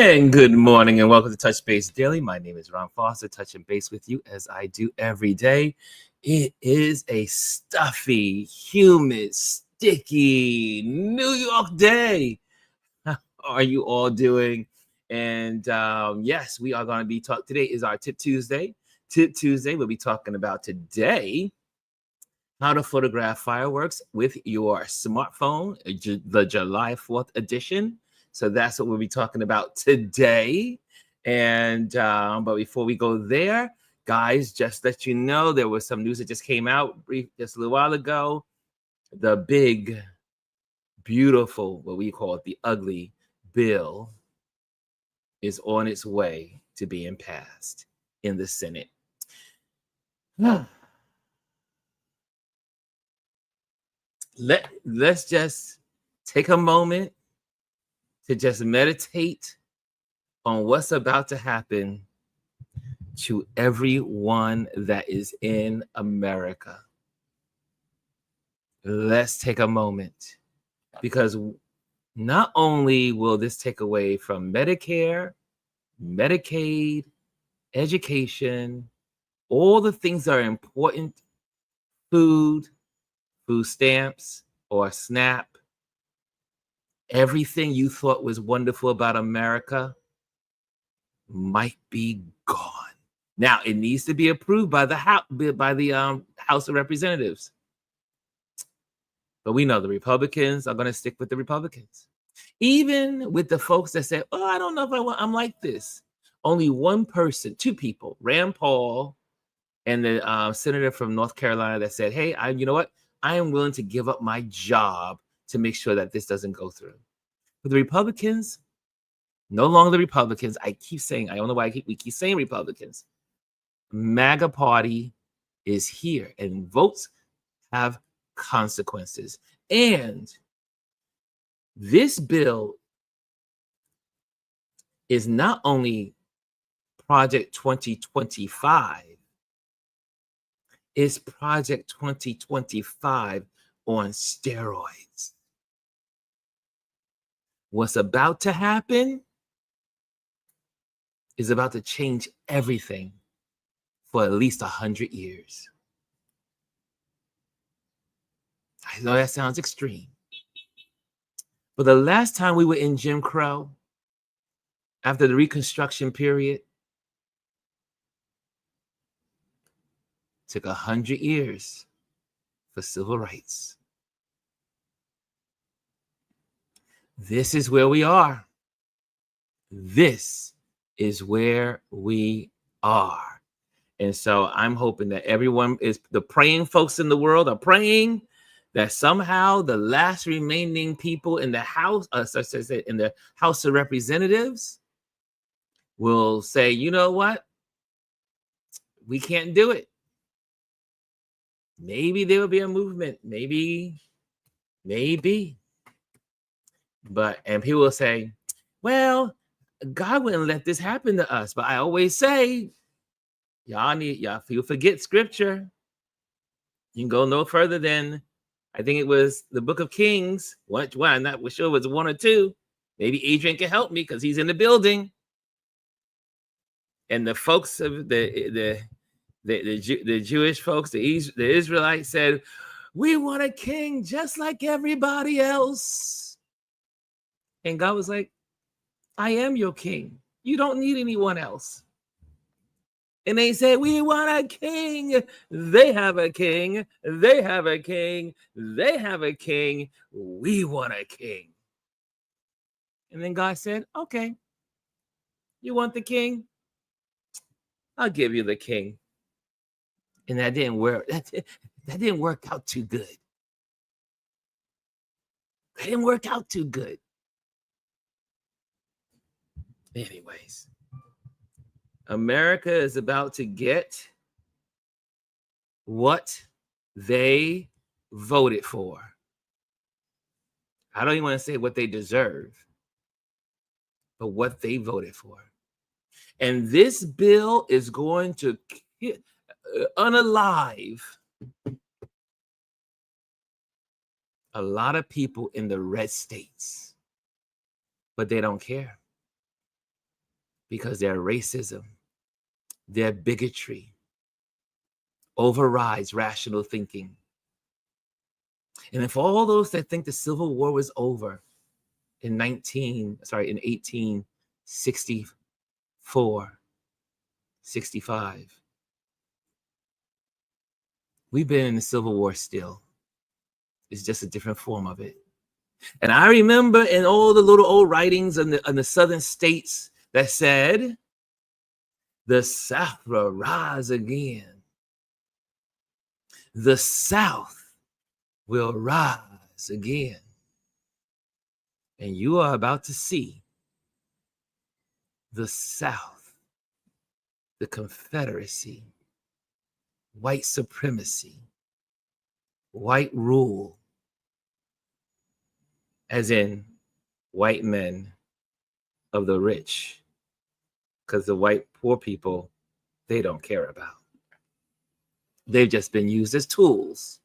And good morning and welcome to Touch Base Daily. My name is Ron Foster, touching base with you as I do every day. It is a stuffy, humid, sticky New York day. How are you all doing? And yes, we are going to be talking. Today is our Tip Tuesday. Tip Tuesday, we'll be talking about today how to photograph fireworks with your smartphone, the July 4th edition. So that's what we'll be talking about today. And but before we go there, guys, just let you know there was some news that just came out just a little while ago. The big, beautiful, what we call it, the ugly bill is on its way to being passed in the Senate. Let's just take a moment to just meditate on what's about to happen to everyone that is in America. Let's take a moment, because not only will this take away from Medicare, Medicaid, education, all the things that are important, food stamps or SNAP, everything you thought was wonderful about America might be gone. Now, it needs to be approved by the House of Representatives. But we know the Republicans are going to stick with the Republicans. Even with the folks that say, oh, I don't know if I'm like this. Only one person, two people, Rand Paul and the senator from North Carolina, that said, hey, you know what? I am willing to give up my job to make sure that this doesn't go through. But the Republicans, no longer the Republicans. I keep saying, I don't know why we keep saying Republicans. MAGA party is here, and votes have consequences. And this bill is not only Project 2025, it's Project 2025 on steroids. What's about to happen is about to change everything for at least 100 years. I know that sounds extreme. But the last time we were in Jim Crow, after the Reconstruction period, took 100 years for civil rights. This is where we are. This is where we are. And so I'm hoping that everyone the praying folks in the world are praying that somehow the last remaining people in the House, in the House of Representatives, will say, you know what? We can't do it. Maybe there will be a movement. Maybe. But, and people will say, well, God wouldn't let this happen to us. But I always say, you forget scripture. You can go no further than, I think it was the book of Kings. One, I'm not sure it was 1 or 2. Maybe Adrian can help me because he's in the building. And the folks of the Jewish folks, the Israelites said, we want a king just like everybody else. And God was like, I am your king. You don't need anyone else. And they said, we want a king. They have a king. They have a king. They have a king. We want a king. And then God said, okay, you want the king? I'll give you the king. And that didn't work. That didn't work out too good. That didn't work out too good. Anyways, America is about to get what they voted for. I don't even want to say what they deserve, but what they voted for. And this bill is going to unalive a lot of people in the red states, but they don't care. because their racism, their bigotry overrides rational thinking. And if all those that think the Civil War was over in 1864, 65, we've been in the Civil War still. It's just a different form of it. And I remember in all the little old writings in the southern states that said, the South will rise again. The South will rise again. And you are about to see the South, the Confederacy, white supremacy, white rule, as in white men of the rich, because the white poor people, they don't care about. They've just been used as tools.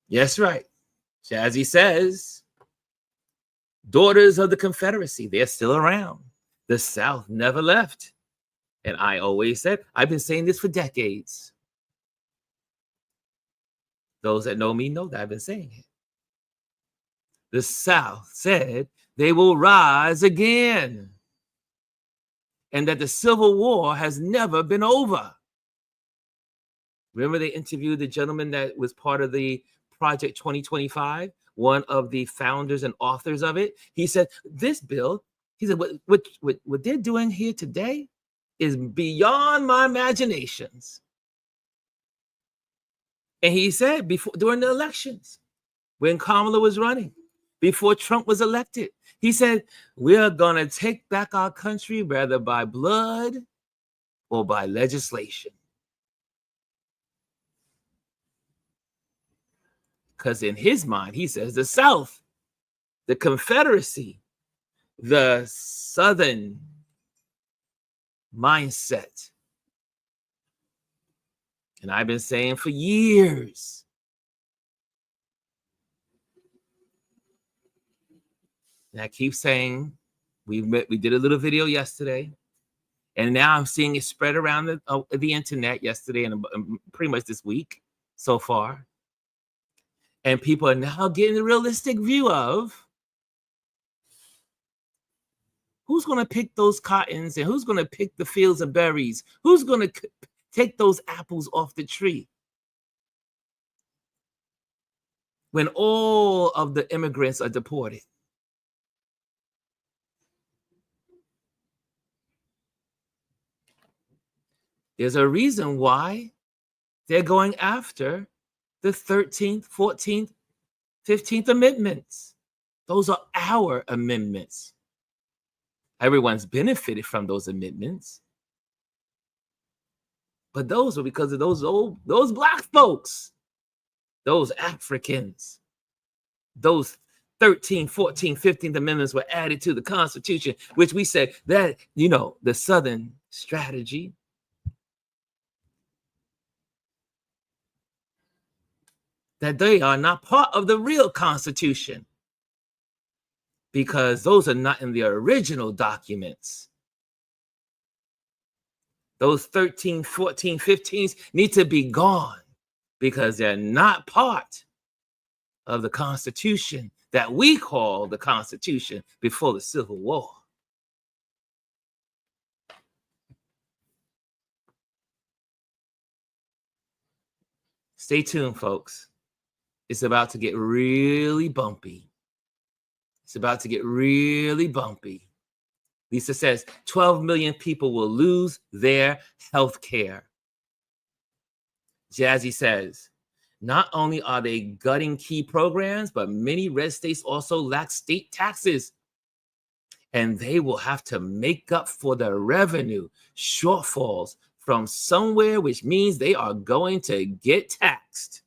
Yes, right. Jazzy says, daughters of the Confederacy, they're still around. The South never left. And I always said, I've been saying this for decades. Those that know me know that I've been saying it. The South said they will rise again. And that the Civil War has never been over. Remember they interviewed the gentleman that was part of the Project 2025, one of the founders and authors of it. He said, this bill, he said, what they're doing here today is beyond my imaginations. And he said during the elections, when Kamala was running, before Trump was elected, he said, we're going to take back our country, whether by blood or by legislation. Because in his mind, he says the South, the Confederacy, the Southern mindset. And I've been saying for years, and I keep saying, we did a little video yesterday, and now I'm seeing it spread around the internet yesterday and pretty much this week so far. And people are now getting a realistic view of who's going to pick those cottons and who's going to pick the fields of berries, who's going to take those apples off the tree when all of the immigrants are deported. There's a reason why they're going after the 13th, 14th, 15th Amendments. Those are our amendments. Everyone's benefited from those amendments. But those are because of those black folks, those Africans, those 13, 14, 15th Amendments were added to the Constitution, which we said that, the Southern strategy. That they are not part of the real Constitution because those are not in the original documents. Those 13, 14, 15s need to be gone because they're not part of the Constitution that we call the Constitution before the Civil War. Stay tuned, folks. It's about to get really bumpy. It's about to get really bumpy. Lisa says 12 million people will lose their health care. Jazzy says, not only are they gutting key programs, but many red states also lack state taxes. And they will have to make up for the revenue shortfalls from somewhere, which means they are going to get taxed.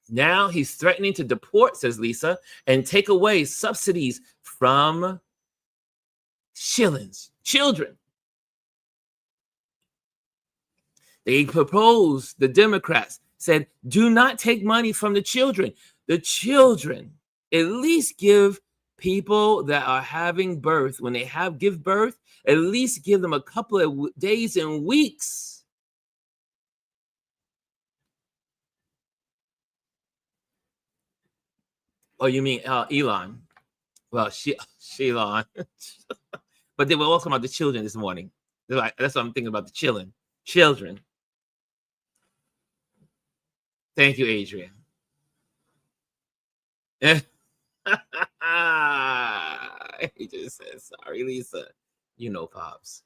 Now he's threatening to deport, says Lisa, and take away subsidies from children. They proposed, the Democrats said, do not take money from the children. The children, at least give people that are having birth, when they give birth, at least give them a couple of days and weeks. Oh, you mean Elon? Well, Shelon. But they were all talking about the children this morning. That's what I'm thinking about, the children. Thank you, Adrian. He just said, sorry, Lisa. You know, Pops.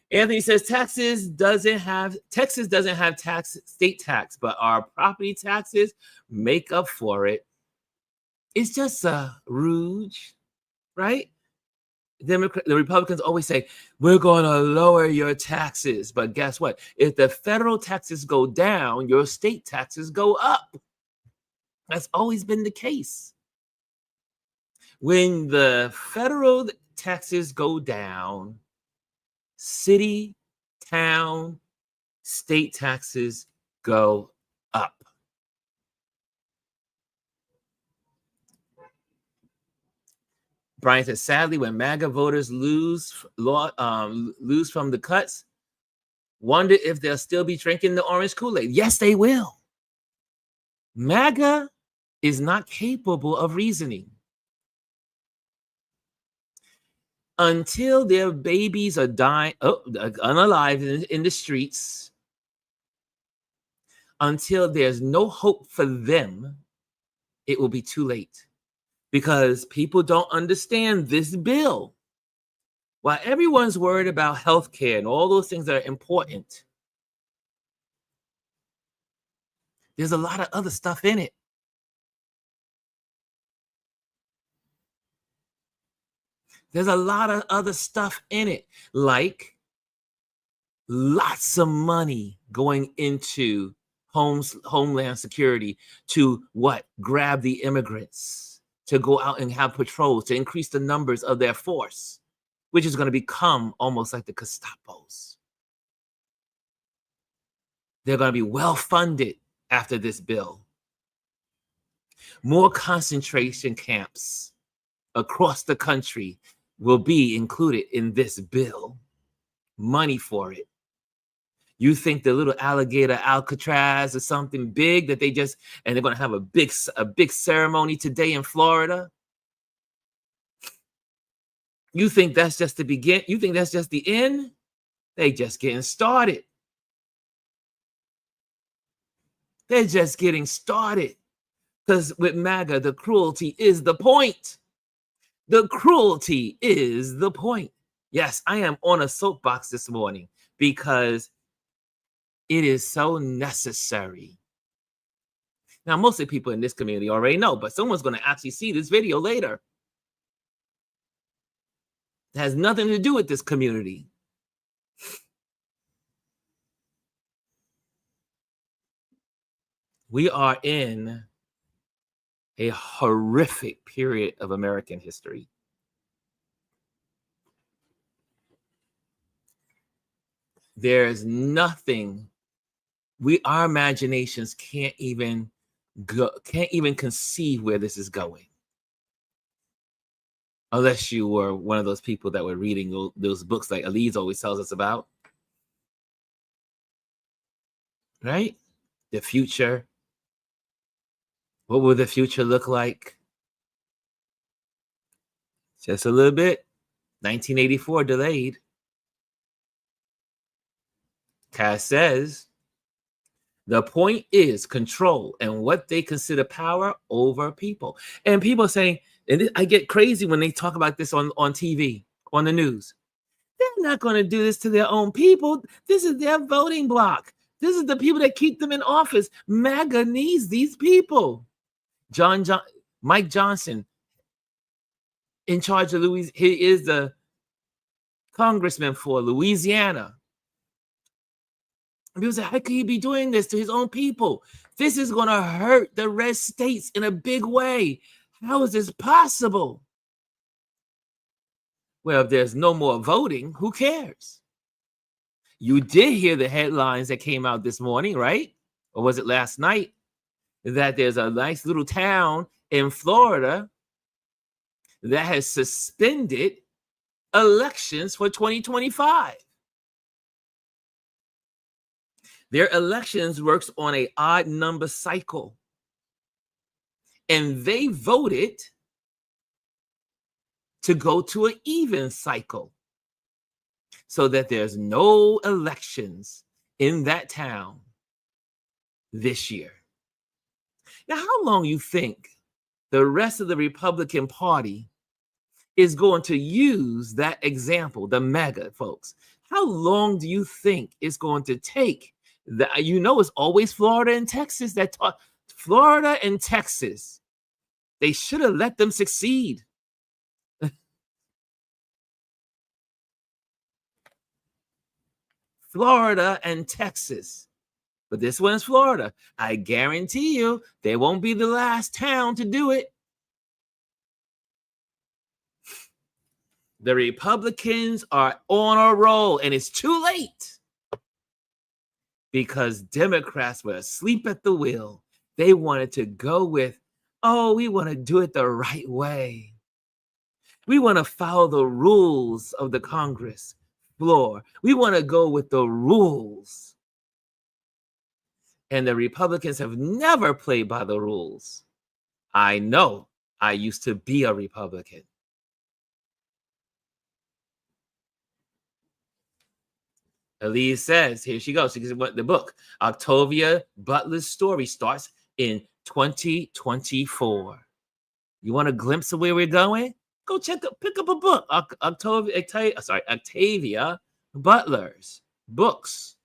Anthony says Texas doesn't have state tax, but our property taxes make up for it. It's just a rouge, right? The Republicans always say, we're going to lower your taxes. But guess what? If the federal taxes go down, your state taxes go up. That's always been the case. When the federal taxes go down, city, town, state taxes go up. Brian says, sadly, when MAGA voters lose from the cuts, wonder if they'll still be drinking the orange Kool-Aid. Yes, they will. MAGA is not capable of reasoning. Until their babies are dying, unalive in the streets, until there's no hope for them, it will be too late. Because people don't understand this bill. While everyone's worried about healthcare and all those things that are important, there's a lot of other stuff in it. There's a lot of other stuff in it, like lots of money going into Homeland Security to grab the immigrants, to go out and have patrols, to increase the numbers of their force, which is going to become almost like the Gestapos. They're going to be well funded after this bill. More concentration camps across the country will be included in this bill. Money for it. You think the little alligator Alcatraz is something big that and they're going to have a big ceremony today in Florida? You think that's just the begin? You think that's just the end? They just getting started. They're just getting started. Because with MAGA, the cruelty is the point. The cruelty is the point. Yes, I am on a soapbox this morning because it is so necessary. Now, most of the people in this community already know, but someone's going to actually see this video later. It has nothing to do with this community. We are in a horrific period of American history. There's nothing, our imaginations can't even conceive where this is going. Unless you were one of those people that were reading those books like Elise always tells us about. Right? The future. What will the future look like? Just a little bit. 1984 delayed. Cass says, the point is control and what they consider power over people. And people are saying, and I get crazy when they talk about this on TV, on the news. They're not going to do this to their own people. This is their voting bloc. This is the people that keep them in office. MAGA needs these people. Mike Johnson, in charge of Louisiana, he is the congressman for Louisiana. People say, how could he be doing this to his own people? This is going to hurt the red states in a big way. How is this possible? Well, if there's no more voting, who cares? You did hear the headlines that came out this morning, right? Or was it last night? That there's a nice little town in Florida that has suspended elections for 2025. Their elections works on an odd number cycle. And they voted to go to an even cycle so that there's no elections in that town this year. Now, how long you think the rest of the Republican Party is going to use that example, the MAGA folks? How long do you think it's going to take? That, you know, it's always Florida and Texas that talk. Florida and Texas, they should have let them succeed. Florida and Texas. But this one's Florida. I guarantee you they won't be the last town to do it. The Republicans are on a roll, and it's too late because Democrats were asleep at the wheel. They wanted to go with, oh, we want to do it the right way. We want to follow the rules of the Congress floor. We want to go with the rules. And the Republicans have never played by the rules. I know. I used to be a Republican. Elise says, here she goes. She gives the book. Octavia Butler's story starts in 2024. You want a glimpse of where we're going? Go pick up a book. Octavia Butler's books.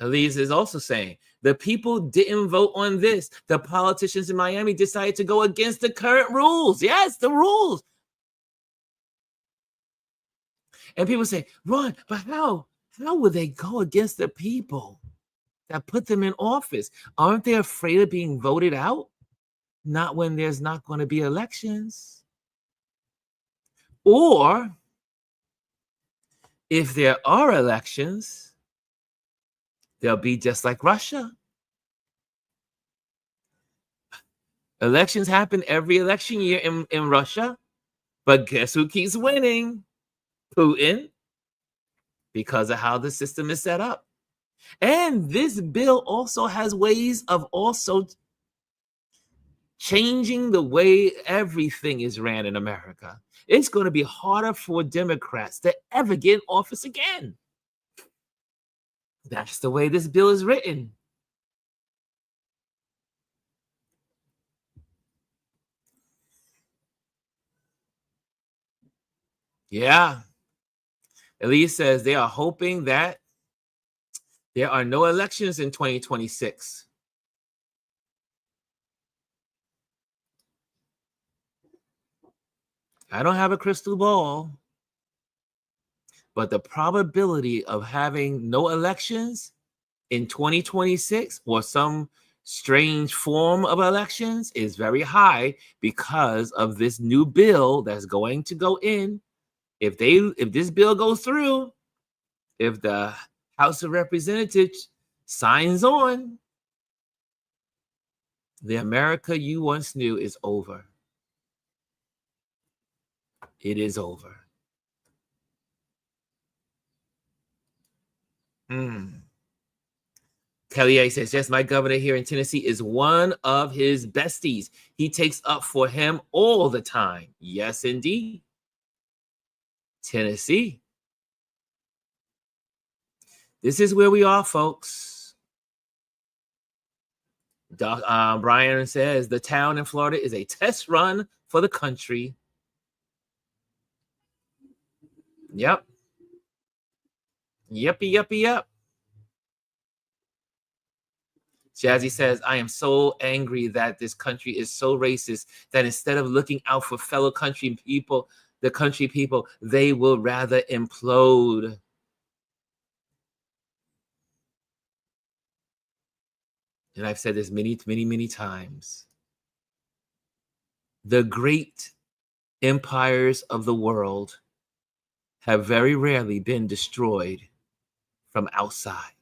Elise is also saying, the people didn't vote on this. The politicians in Miami decided to go against the current rules. Yes, the rules. And people say, Ron, but how would they go against the people that put them in office? Aren't they afraid of being voted out? Not when there's not going to be elections. Or if there are elections, they'll be just like Russia. Elections happen every election year in Russia. But guess who keeps winning? Putin, because of how the system is set up. And this bill also has ways of also changing the way everything is ran in America. It's going to be harder for Democrats to ever get in office again. That's the way this bill is written. Yeah. Elise says they are hoping that there are no elections in 2026. I don't have a crystal ball, but the probability of having no elections in 2026 or some strange form of elections is very high because of this new bill that's going to go in. If this bill goes through, if the House of Representatives signs on, the America you once knew is over. It is over. Kelly A says, yes, my governor here in Tennessee is one of his besties. He takes up for him all the time. Yes, indeed. Tennessee. This is where we are, folks. Brian says, the town in Florida is a test run for the country. Yep. Yep. Jazzy says, I am so angry that this country is so racist that instead of looking out for fellow country people, they will rather implode. And I've said this many times. The great empires of the world have very rarely been destroyed from outside.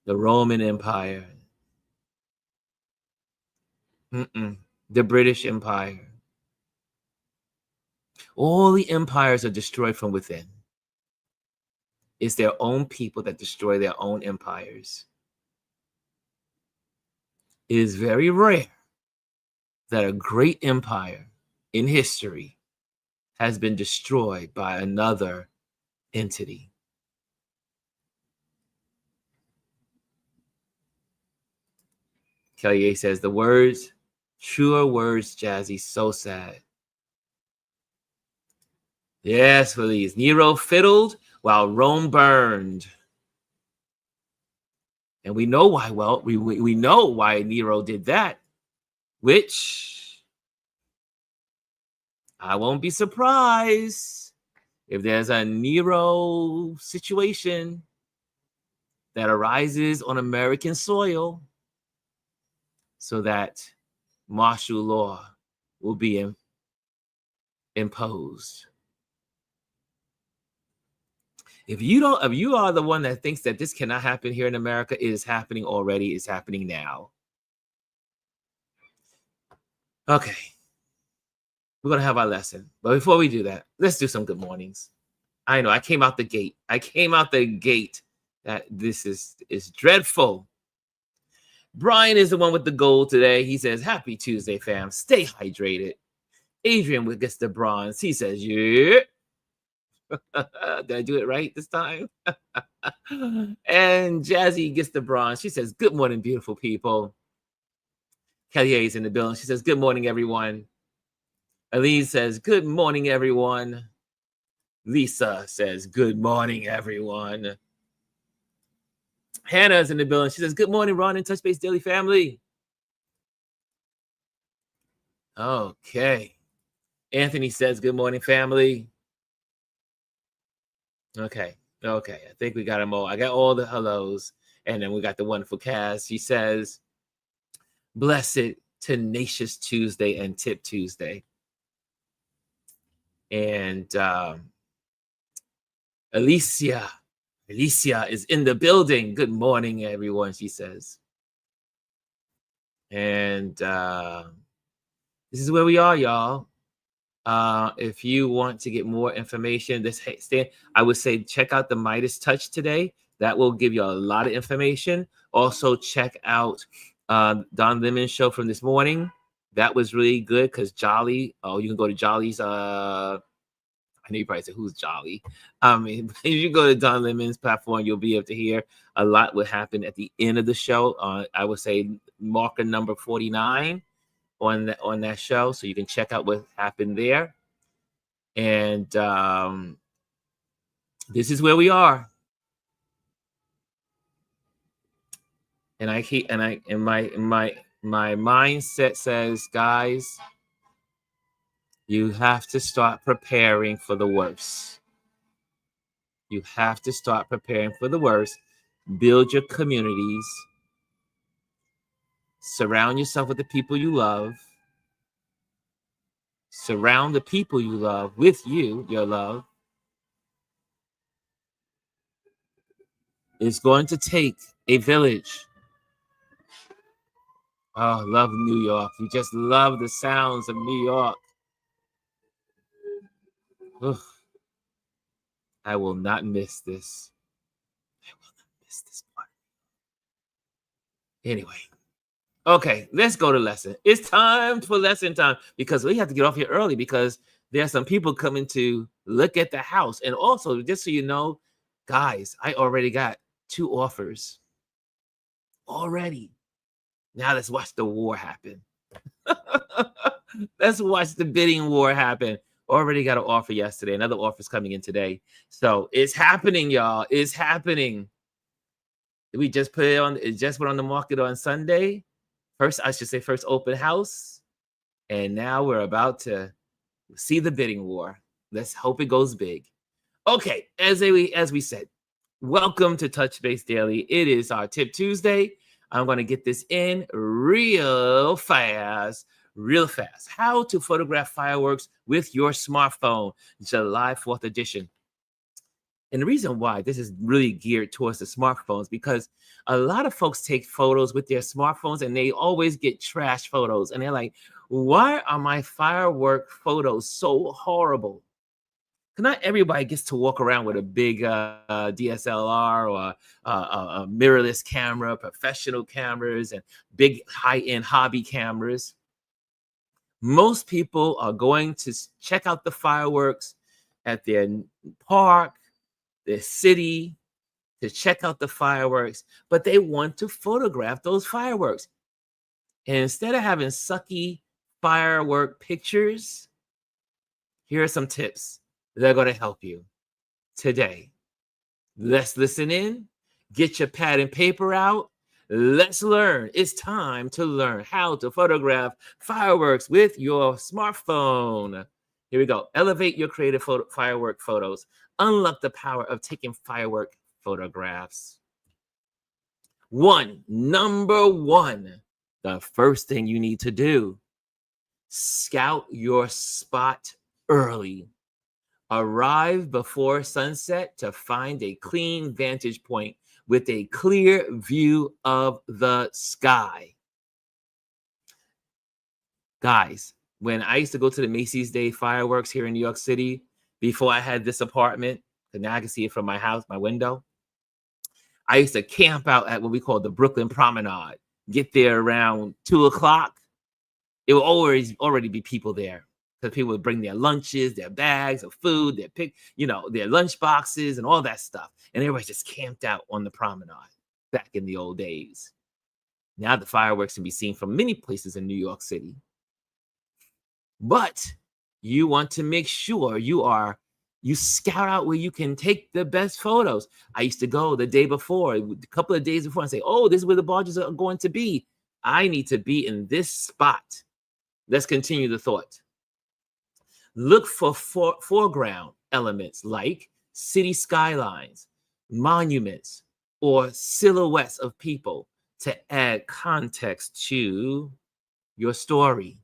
The Roman Empire, the British Empire. All the empires are destroyed from within. It's their own people that destroy their own empires. It is very rare that a great empire in history has been destroyed by another entity. Kelly A says, the words, truer words, Jazzy, so sad. Yes, please. Nero fiddled while Rome burned. And we know why, well, we know why Nero did that, which I won't be surprised if there's a Nero situation that arises on American soil so that martial law will be imposed. If you are the one that thinks that this cannot happen here in America, it is happening already. It's happening now. Okay. We're going to have our lesson. But before we do that, let's do some good mornings. I know I came out the gate. That this is dreadful. Brian is the one with the gold today. He says, happy Tuesday, fam. Stay hydrated. Adrian gets the bronze. He says, yeah. Did I do it right this time? And Jazzy gets the bronze. She says, good morning, beautiful people. Kelly A is in the building. She says, good morning, everyone. Elise says, good morning, everyone. Lisa says, good morning, everyone. Hannah's in the building. She says, good morning, Ron and Touch Base Daily family. Okay. Anthony says, good morning, family. Okay. I think we got them all. I got all the hellos. And then we got the wonderful Cass. She says, blessed, tenacious Tuesday and Tip Tuesday. And Alicia is in the building. Good morning, everyone, she says. And this is where we are, y'all. If you want to get more information, I would say check out the Midas Touch today. That will give you a lot of information. Also, check out Don Lemon's show from this morning. That was really good because Jolly. Oh, you can go to Jolly's. I know you probably say, who's Jolly? If you go to Don Lemon's platform, you'll be able to hear a lot what happened at the end of the show. I would say marker number 49 on that show. So you can check out what happened there. And this is where we are. And my mindset says, guys, you have to start preparing for the worst. You have to start preparing for the worst. Build your communities. Surround yourself with the people you love. Surround the people you love with your love. It's going to take a village. Oh, love New York. You just love the sounds of New York. Ugh. I will not miss this. I will not miss this part. Anyway. Okay, let's go to lesson. It's time for lesson time because we have to get off here early because there are some people coming to look at the house. And also, just so you know, guys, I already got 2 offers. Already. Now let's watch the war happen. Let's watch the bidding war happen. Already got an offer yesterday. Another offer is coming in today. So it's happening, y'all. It's happening. We just put it on. It just went on the market on Sunday. First open house. And now we're about to see the bidding war. Let's hope it goes big. Okay, as we said, welcome to Touch Base Daily. It is our Tip Tuesday. I'm going to get this in real fast. real fast. How to photograph fireworks with your smartphone, July 4th edition. And the reason why this is really geared towards the smartphones, because a lot of folks take photos with their smartphones and they always get trash photos. And they're like, why are my firework photos so horrible? Because not everybody gets to walk around with a big DSLR or a mirrorless camera, professional cameras, and big high-end hobby cameras. Most people are going to check out the fireworks at their park, their city, to check out the fireworks, but they want to photograph those fireworks. And instead of having sucky firework pictures, here are some tips that are going to help you today. Let's listen in. Get your pad and paper out. Let's learn. It's time to learn how to photograph fireworks with your smartphone. Here we go. Elevate your creative firework photos. Unlock the power of taking firework photographs. Number one, the first thing you need to do, scout your spot early. Arrive before sunset to find a clean vantage point with a clear view of the sky. Guys, when I used to go to the Macy's Day fireworks here in New York City, before I had this apartment, and now I can see it from my house, my window, I used to camp out at what we call the Brooklyn Promenade. Get there around 2 o'clock. It will already be people there, because people would bring their lunches, their bags of food, their lunch boxes and all that stuff. And everybody's just camped out on the promenade back in the old days. Now the fireworks can be seen from many places in New York City. But you want to make sure you scout out where you can take the best photos. I used to go the day before, a couple of days before, and say, oh, this is where the barges are going to be. I need to be in this spot. Let's continue the thought. Look for foreground elements like city skylines, monuments, or silhouettes of people to add context to your story.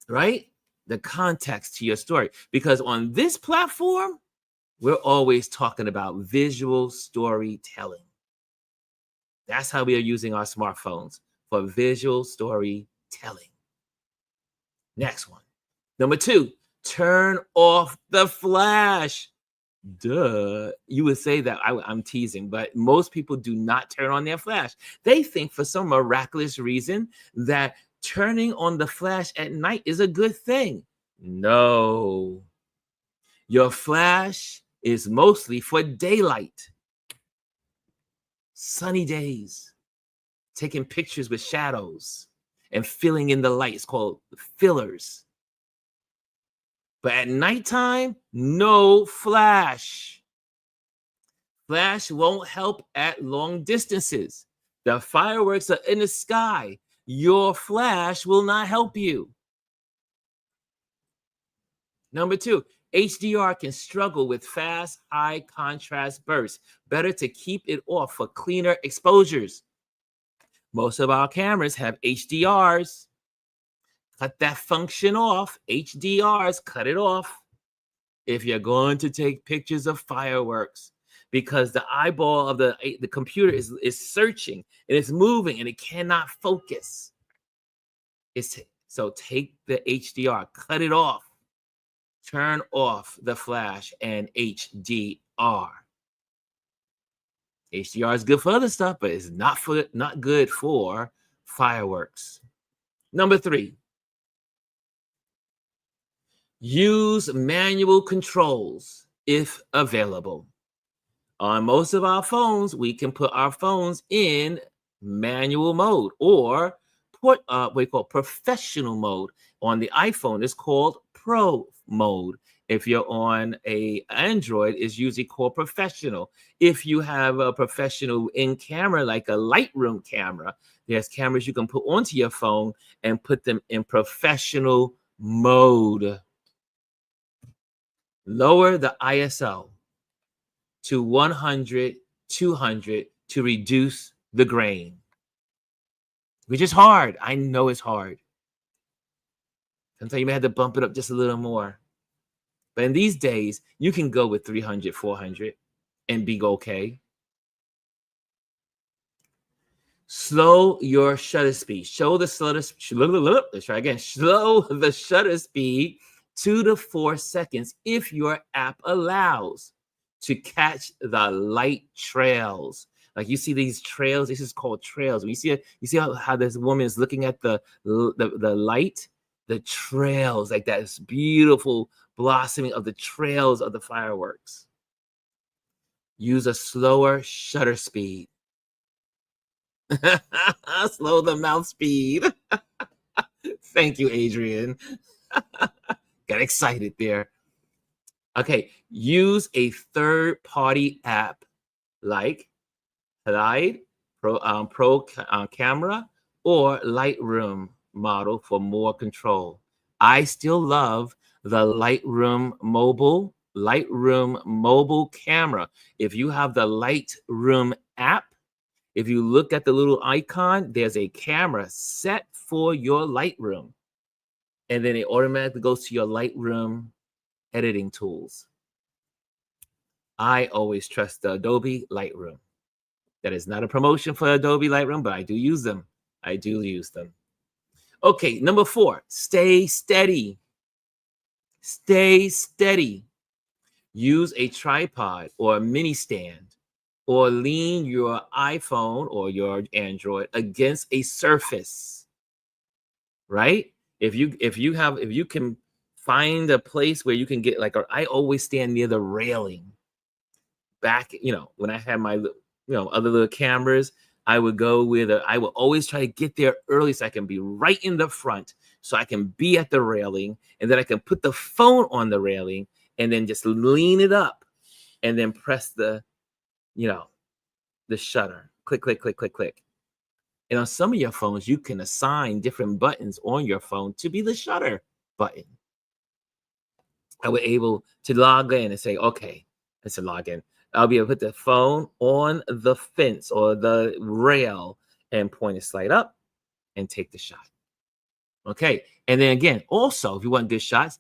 Right? The context to your story. Because on this platform, we're always talking about visual storytelling. That's how we are using our smartphones, for visual storytelling. Next one. Number 2, turn off the flash. Duh. You would say that I'm teasing, but most people do not turn on their flash. They think for some miraculous reason that turning on the flash at night is a good thing. No. Your flash is mostly for daylight. Sunny days. Taking pictures with shadows and filling in the light. It's called fillers. But at nighttime, no flash. Flash won't help at long distances. The fireworks are in the sky. Your flash will not help you. Number 2, HDR can struggle with fast, high contrast bursts. Better to keep it off for cleaner exposures. Most of our cameras have HDRs. Cut that function off. HDRs, cut it off if you're going to take pictures of fireworks, because the eyeball of the computer is searching and it's moving and it cannot focus. So take the HDR, cut it off, turn off the flash and HDR. HDR is good for other stuff, but it's not good for fireworks. Number 3, use manual controls if available. On most of our phones, we can put our phones in manual mode or what we call professional mode. On the iPhone, it's called Pro mode. If you're on a Android, it's usually called professional. If you have a professional in camera, like a Lightroom camera, there's cameras you can put onto your phone and put them in professional mode. Lower the ISO to 100, 200 to reduce the grain. which is hard. I know it's hard. Sometimes you may have to bump it up just a little more. But in these days, you can go with 300, 400 and be okay. Slow your shutter speed. Show the shutter. Let's try again. Slow the shutter speed 2 to 4 seconds if your app allows to catch the light trails. Like you see these trails. This is called trails. When you see how this woman is looking at the light, the trails, like that beautiful blossoming of the trails of the fireworks. Use a slower shutter speed. Slow the mouth speed. Thank you, Adrian. Got excited there. Okay, use a third-party app like Glide, Pro Camera, or Lightroom model for more control. I still love the Lightroom mobile camera. If you have the Lightroom app, if you look at the little icon, there's a camera set for your Lightroom. And then it automatically goes to your Lightroom editing tools. I always trust the Adobe Lightroom. That is not a promotion for Adobe Lightroom, but I do use them. I do use them. Okay, number 4, stay steady. Stay steady. Use a tripod or a mini stand, or lean your iPhone or your Android against a surface, right? If you can find a place where you can get I always stand near the railing. Back, when I had my, other little cameras, I would always try to get there early so I can be right in the front, so I can be at the railing, and then I can put the phone on the railing and then just lean it up and then press the shutter. Click, click, click, click, click. And on some of your phones, you can assign different buttons on your phone to be the shutter button. I was able to log in and say, okay, let's log in. I'll be able to put the phone on the fence or the rail and point it slide up and take the shot. Okay. And then again, also, if you want good shots,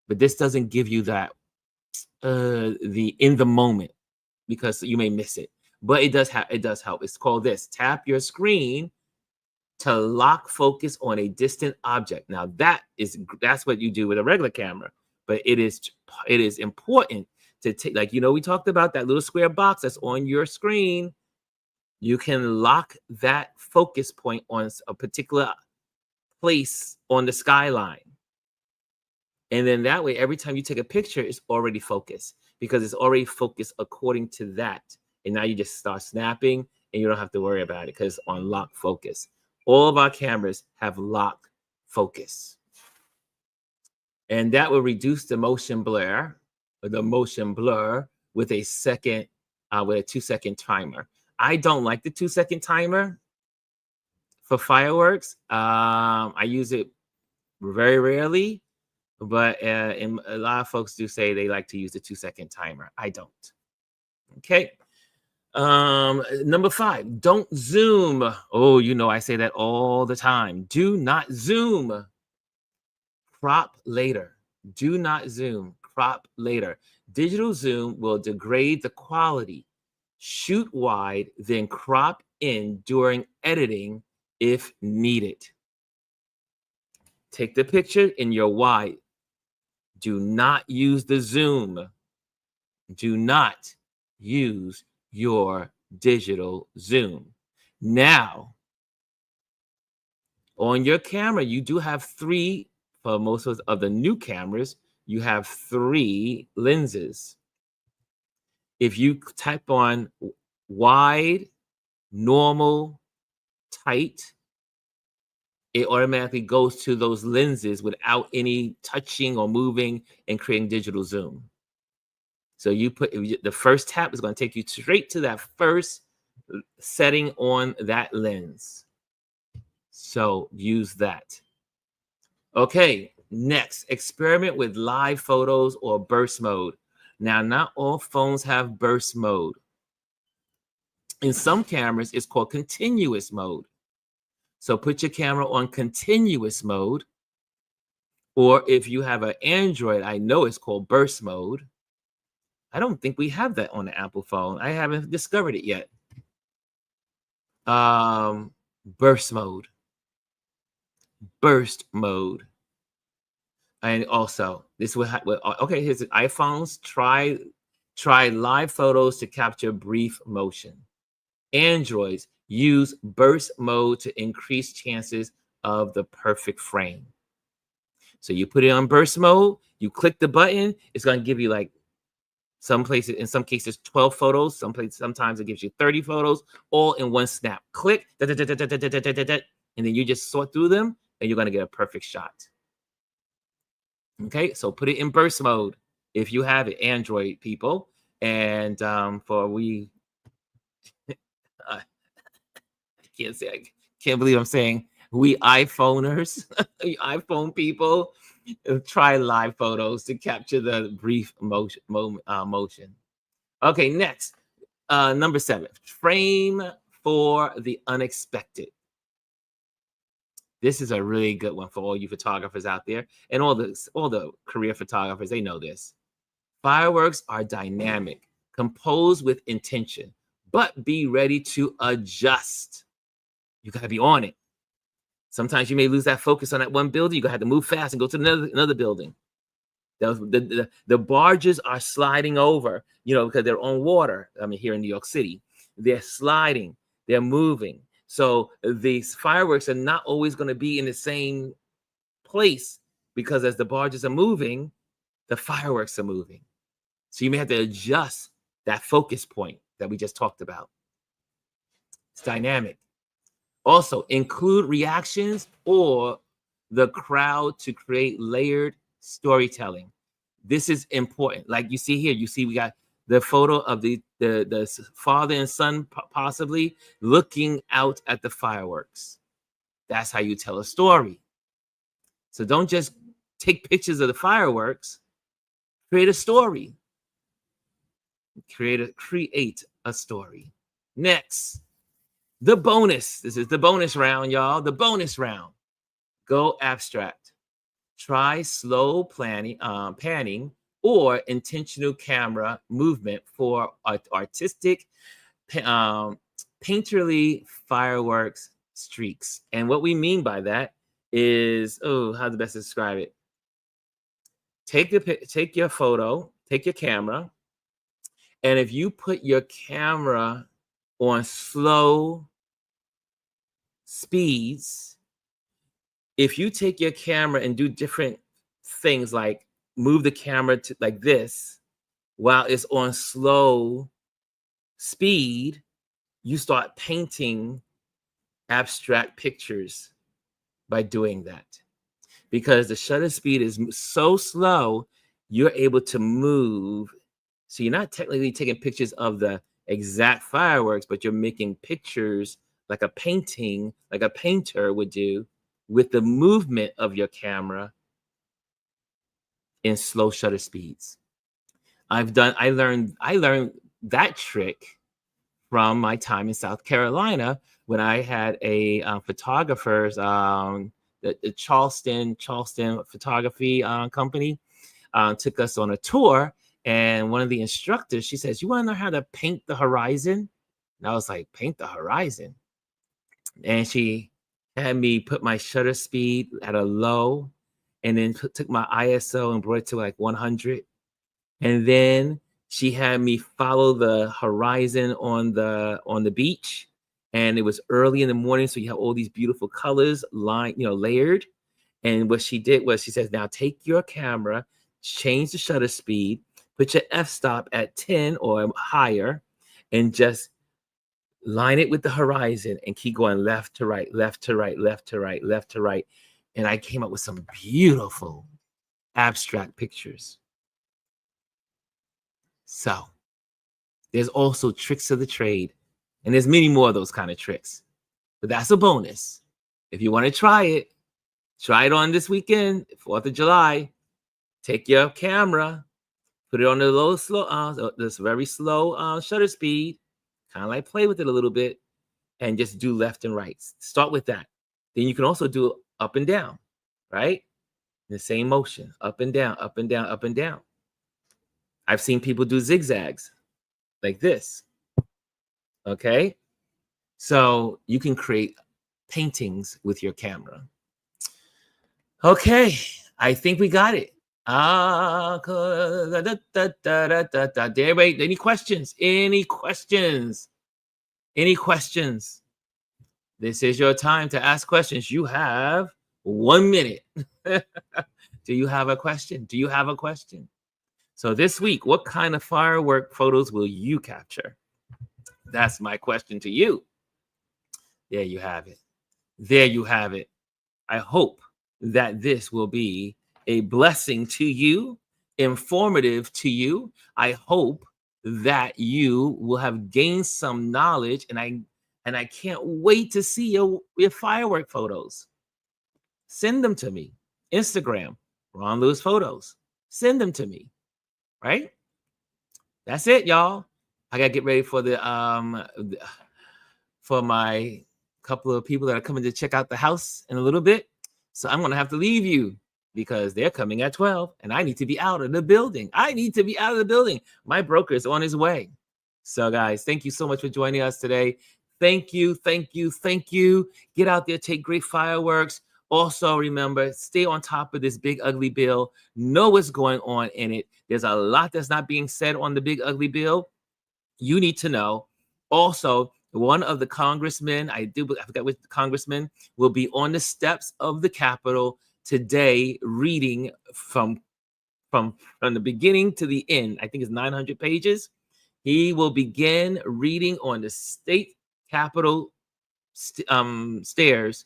but this doesn't give you that the in the moment, because you may miss it. But it does help. It's called this. Tap your screen to lock focus on a distant object. Now that's what you do with a regular camera, but it is important to take, we talked about that little square box that's on your screen. You can lock that focus point on a particular place on the skyline. And then that way, every time you take a picture, it's already focused, because it's already focused according to that. And now you just start snapping and you don't have to worry about it because it's on lock focus. All of our cameras have lock focus. And that will reduce the motion blur with a 2-second timer. I don't like the 2-second timer for fireworks. I use it very rarely, but a lot of folks do say they like to use the 2-second timer. I don't. Okay. Number 5, don't zoom. Oh, I say that all the time. Do not zoom. Crop later. Do not zoom. Crop later. Digital zoom will degrade the quality. Shoot wide, then crop in during editing if needed. Take the picture in your wide. Do not use the zoom. Do not use your digital zoom. Now, on your camera, you do have 3, for most of the new cameras, you have 3 lenses. If you type on wide, normal, tight, it automatically goes to those lenses without any touching or moving and creating digital zoom. So the first tap is going to take you straight to that first setting on that lens. So use that. Okay, next, experiment with live photos or burst mode. Now, not all phones have burst mode. In some cameras, it's called continuous mode. So put your camera on continuous mode, or if you have an Android, I know it's called burst mode. I don't think we have that on the Apple phone. I haven't discovered it yet. Burst mode. Burst mode. And also, this will okay, here's it. iPhones, try live photos to capture brief motion. Androids, use burst mode to increase chances of the perfect frame. So you put it on burst mode, you click the button, it's going to give you like in some cases 12 photos, sometimes it gives you 30 photos all in one snap. Click, and then you just sort through them and you're going to get a perfect shot. Okay, so put it in burst mode if you have it, Android people. And for we I can't believe I'm saying we iPhoners, iPhone people, try live photos to capture the brief motion. Okay, next, number 7, frame for the unexpected. This is a really good one for all you photographers out there, and all the career photographers. They know this. Fireworks are dynamic, composed with intention, but be ready to adjust. You got to be on it. Sometimes you may lose that focus on that one building. You got to have to move fast and go to another building. The barges are sliding over, because they're on water. I mean, here in New York City, they're sliding, they're moving. So these fireworks are not always going to be in the same place, because as the barges are moving, the fireworks are moving. So you may have to adjust that focus point that we just talked about. It's dynamic. Also, include reactions or the crowd to create layered storytelling. This is important. Like you see here, we got the photo of the father and son possibly looking out at the fireworks. That's how you tell a story. So don't just take pictures of the fireworks. Create a story. Create a story. Next, the bonus. This is the bonus round, y'all. The bonus round. Go abstract. Try slow panning or intentional camera movement for artistic, painterly fireworks streaks. And what we mean by that is, how's the best to describe it? Take your photo, take your camera, and if you put your camera on slow speeds, if you take your camera and do different things like move the camera to like this while it's on slow speed, you start painting abstract pictures by doing that. Because the shutter speed is so slow, you're able to move. So you're not technically taking pictures of the exact fireworks, but you're making pictures like a painting, like a painter would do, with the movement of your camera in slow shutter speeds. I learned that trick from my time in South Carolina when I had a photographer's the Charleston photography company took us on a tour, and one of the instructors, she says, "You want to know how to paint the horizon?" And I was like, "Paint the horizon?" And she had me put my shutter speed at a low, and then took my ISO and brought it to like 100. And then she had me follow the horizon on the beach. And it was early in the morning, so you have all these beautiful colors layered. And what she did was she says, "Now take your camera, change the shutter speed, put your f-stop at 10 or higher, and just line it with the horizon and keep going left to right, left to right, left to right, left to right." And I came up with some beautiful abstract pictures. So there's also tricks of the trade, and there's many more of those kind of tricks, but that's a bonus. If you want to try it on this weekend, 4th of July. Take your camera, put it on the this very slow shutter speed, kind of like play with it a little bit, and just do left and right. Start with that. Then you can also do up and down, right? The same motion, up and down, up and down, up and down. I've seen people do zigzags like this. Okay. So you can create paintings with your camera. Okay. I think we got it. Wait, any questions? Any questions? Any questions? This is your time to ask questions. You have 1 minute. Do you have a question? Do you have a question? So this week, what kind of firework photos will you capture? That's my question to you. There you have it. There you have it. I hope that this will be a blessing to you, informative to you. I hope that you will have gained some knowledge, and I can't wait to see your firework photos. Send them to me. Instagram, Ron Lewis Photos. Send them to me. Right? That's it, y'all. I gotta get ready for for my couple of people that are coming to check out the house in a little bit. So I'm gonna have to leave you because they're coming at 12 and I need to be out of the building. I need to be out of the building. My broker is on his way. So guys, thank you so much for joining us today. Thank you, thank you, thank you. Get out there, take great fireworks. Also, remember, stay on top of this big ugly bill. Know what's going on in it. There's a lot that's not being said on the big ugly bill. You need to know. Also, one of the congressmen, I forgot which congressman, will be on the steps of the Capitol today reading from the beginning to the end. I think it's 900 pages. He will begin reading on the state Capitol stairs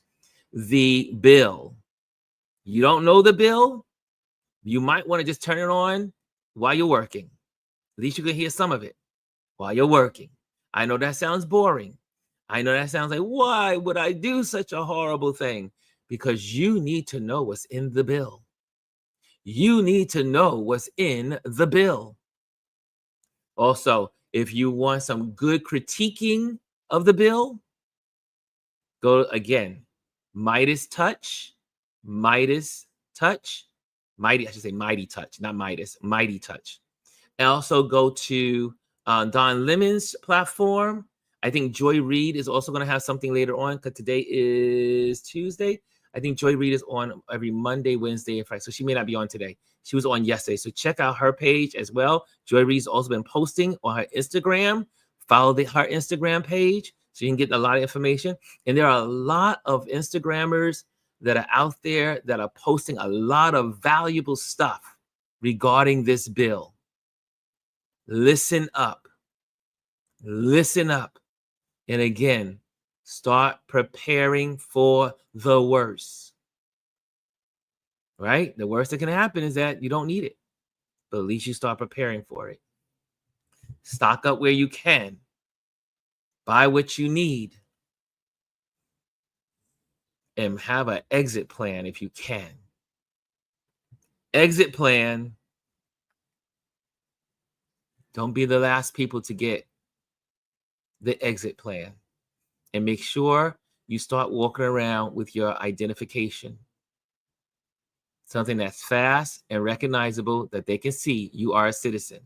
the bill. You don't know the bill? You might want to just turn it on while you're working. At least you can hear some of it while you're working. I know that sounds boring. I know that sounds like, why would I do such a horrible thing? Because you need to know what's in the bill. You need to know what's in the bill. Also, if you want some good critiquing of the bill, go again. Mighty Touch, Mighty Touch, Mighty Touch, not Midas, Mighty Touch. And also go to Don Lemon's platform. I think Joy Reid is also going to have something later on because today is Tuesday. I think Joy Reid is on every Monday, Wednesday, and Friday. So she may not be on today. She was on yesterday. So check out her page as well. Joy Reid's also been posting on her Instagram. Follow her Instagram page so you can get a lot of information. And there are a lot of Instagrammers that are out there that are posting a lot of valuable stuff regarding this bill. Listen up. Listen up. And again, start preparing for the worst. Right? The worst that can happen is that you don't need it. But at least you start preparing for it. Stock up where you can. Buy what you need. And have an exit plan if you can. Exit plan. Don't be the last people to get the exit plan. And make sure you start walking around with your identification. Something that's fast and recognizable that they can see you are a citizen.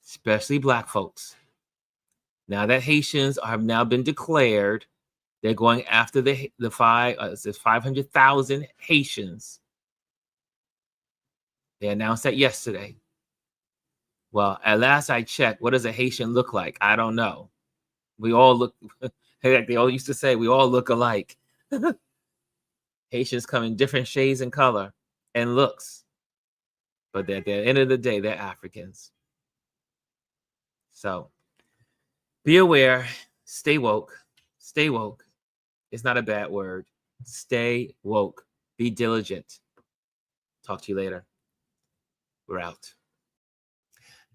Especially Black folks. Now that Haitians have now been declared, they're going after the 500,000 Haitians. They announced that yesterday. Well, at last I checked, what does a Haitian look like? I don't know. We all look, like they all used to say, we all look alike. Haitians come in different shades and color and looks. But at the end of the day, they're Africans. So be aware, stay woke. Stay woke. It's not a bad word. Stay woke. Be diligent. Talk to you later. We're out.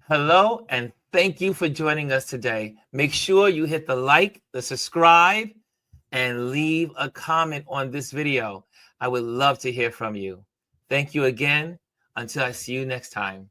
Hello, and thank you for joining us today. Make sure you hit the like, the subscribe, and leave a comment on this video. I would love to hear from you. Thank you again. Until I see you next time.